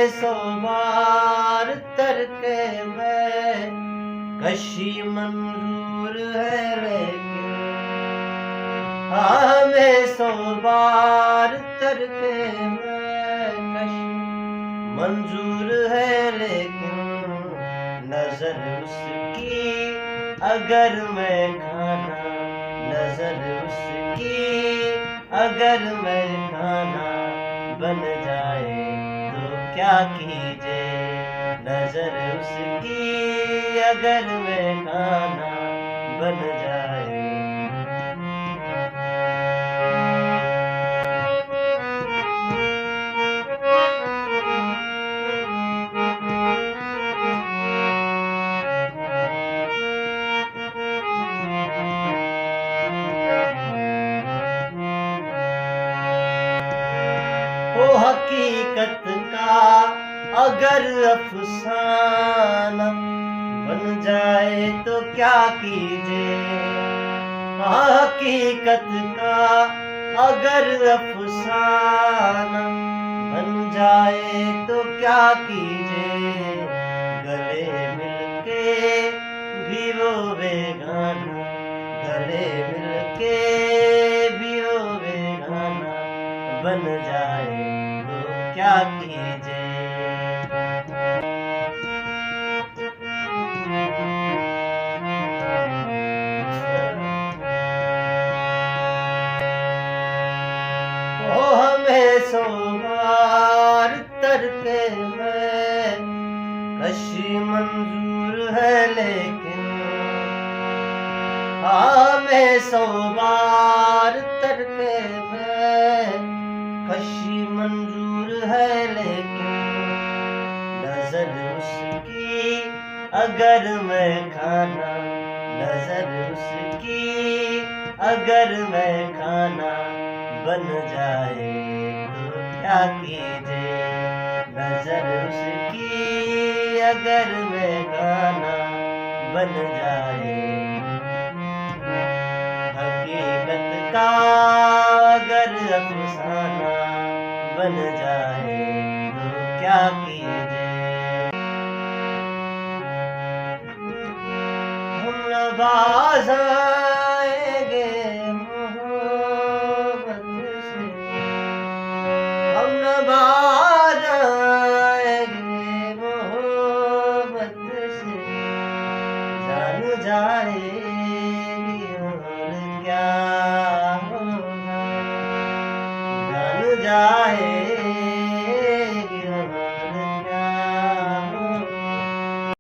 में 100 बार तरके में कशी मंजूर है लेकिन हमें 100 बार तरके में कशी मंजूर है लेकिन नजर उसकी अगर मैं खाना नजर उसकी अगर मैं खाना बन जाए तो क्या कीजिए नजर उसकी अगर मैं खाना बन जाए। वो हकीकत का अगर अफसाना बन जाए तो क्या कीजिए हकीकत का अगर अफसाना बन जाए तो क्या कीजिए गले मिलके भी वो बेगाना गले मिलके भी वो बेगाना बन जाए तो क्या कीजिए। वो हमें 100 बार तरके में कशी मंजूर है लेकिन हमें 100 बार तरके में कशी मंजूर है लेकिन नजर उसकी अगर मैं खाना नजर उसकी अगर मैं खाना बन जाए तो क्या कीजिए नजर उसकी अगर मैं खाना बन जाए हकीकत का अगर अफसाना बन जाए तो क्या कीजिए। हम नवाज आएंगे मोहब्बत से हम नवाज आएंगे मोहब्बत से जान जाएगी और क्या होगा जान जाए